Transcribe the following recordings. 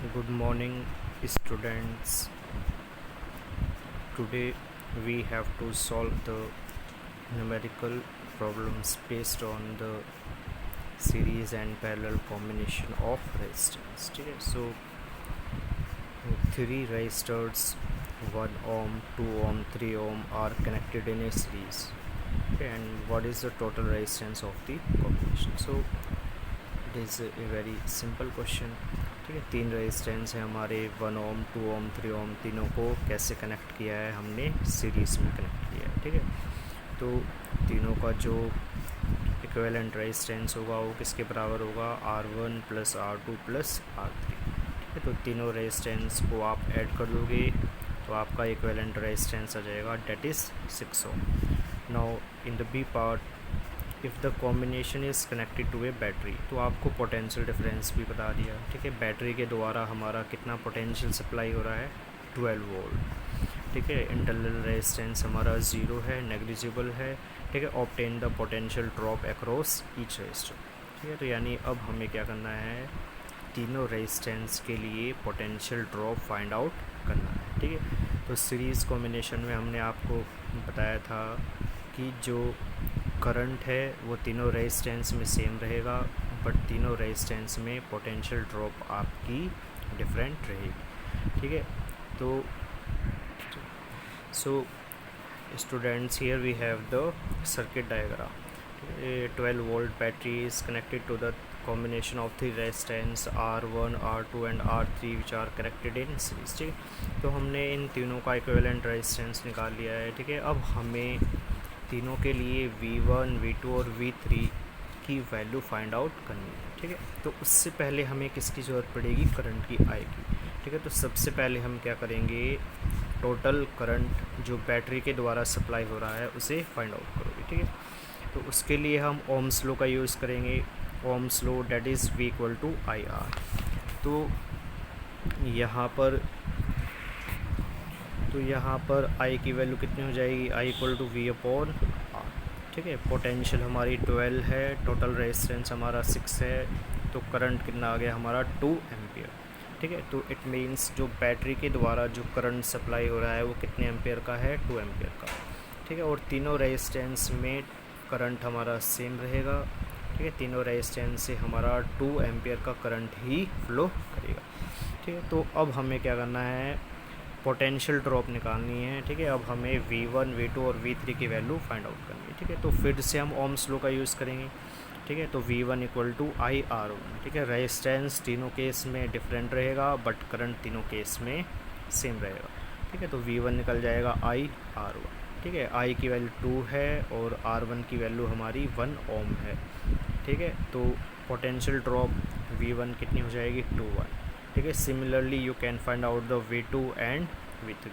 Good morning, students. Today we have to solve the numerical problems based on the series and parallel combination of resistance. ठीक है, so three resistors 1 ohm, 2 ohm, 3 ohm are connected in a series. Okay, and what is the total resistance of the combination? So it is a very simple question. ठीक है, तीन resistance है हमारे 1 ओम, 2 ओम, 3 ओम, तीनों को कैसे कनेक्ट किया है, हमने सीरीज़ में कनेक्ट किया है. ठीक है, तो तीनों का जो इक्विवेलेंट रेजिस्टेंस होगा वो किसके बराबर होगा, R1 plus R2 plus R3. ठीक है, तो तीनों रेजिस्टेंस को आप ऐड कर दोगे तो आपका इक्विवेलेंट रेजिस्टेंस आ जाएगा, that is 6 ohm. Now in the B part, if the combination is connected to a battery, तो आपको पोटेंशियल डिफरेंस भी बता दिया. ठीक है, बैटरी के द्वारा हमारा कितना पोटेंशियल सप्लाई हो रहा है, 12 वोल्ट. ठीक है, इंटरनल रेजिस्टेंस हमारा 0 है, नेग्लिजिबल है. ठीक है, obtain the potential drop across each resistor. ठीक है, तो यानी अब हमें क्या करना है, तीनों रेजिस्टेंस के लिए पोटेंशियल ड्रॉप फाइंड आउट करना है. ठीक है, तो सीरीज़ कॉम्बिनेशन में हमने आपको बताया था कि जो करंट है वो तीनों रेजिस्टेंस में सेम रहेगा, बट तीनों रेजिस्टेंस में पोटेंशियल ड्रॉप आपकी डिफरेंट रहेगी. ठीक है, तो so students, here we have the circuit diagram. 12 volt battery is connected to the combination of three resistance R1, R2 and R3 which are connected in series. ठीक है, तो हमने इन तीनों का इक्विवेलेंट रेजिस्टेंस निकाल लिया है. ठीक है, अब हमें तीनों के लिए V1, V2 और V3 की वैल्यू फाइंड आउट करनी है. ठीक है, तो उससे पहले हमें किसकी ज़रूरत पड़ेगी, करंट की आएगी. ठीक है, तो सबसे पहले हम क्या करेंगे, टोटल करंट जो बैटरी के द्वारा सप्लाई हो रहा है उसे फाइंड आउट करोगे. ठीक है, तो उसके लिए हम ओम्स लॉ का यूज़ करेंगे. Ohm's law that is V equal to IR. तो यहाँ पर I की वैल्यू कितनी हो जाएगी, I equal to V upon R. ठीक है, पोटेंशियल हमारी 12 है, टोटल रेजिस्टेंस हमारा 6 है, तो करंट कितना आ गया हमारा 2 एम्पियर. ठीक है, तो इट मीन्स जो बैटरी के द्वारा जो करंट सप्लाई हो रहा है वो कितने एम्पियर का है, 2 एम्पियर का. ठीक है, और तीनों रेजिस्टेंस में करंट हमारा सेम रहेगा. ठीक है, तीनों रेजिस्टेंस से हमारा 2 एम्पियर का करंट ही फ्लो करेगा. ठीक है, तो अब हमें क्या करना है, पोटेंशियल ड्रॉप निकालनी है. ठीक है, अब हमें V1, V2 और V3 की वैल्यू फाइंड आउट करनी है. ठीक है, तो फिर से हम ओम्स लॉ का यूज़ करेंगे. ठीक है, तो V1 इक्वल टू IR1. ठीक है, रेजिस्टेंस तीनों केस में डिफरेंट रहेगा, बट करंट तीनों केस में सेम रहेगा. ठीक है, तो V1 निकल जाएगा IR1. ठीक है, I की वैल्यू 2 है और R1 की वैल्यू हमारी 1 ओम है. ठीक है, तो पोटेंशियल ड्रॉप V1 कितनी हो जाएगी, 2 1. ठीक है, similarly you can find out the V2 and V3.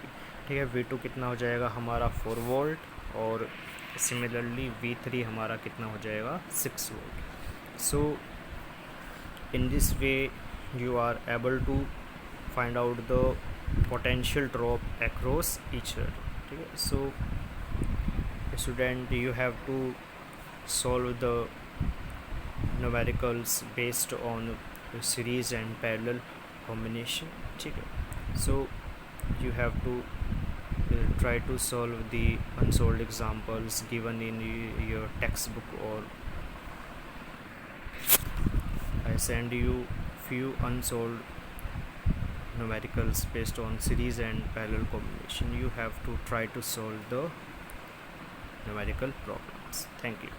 ठीक है, V2 कितना हो जाएगा हमारा 4 वोल्ट और सिमिलरली V3 हमारा कितना हो जाएगा, 6 volt. So in this way you are able to find out the potential drop across each other. ठीक है, so student, you have to solve the numericals based on series and parallel combination. ठीक है, so you have to try to solve the unsolved examples given in your textbook, or I send you few unsolved numericals based on series and parallel combination. You have to try to solve the numerical problems. Thank you.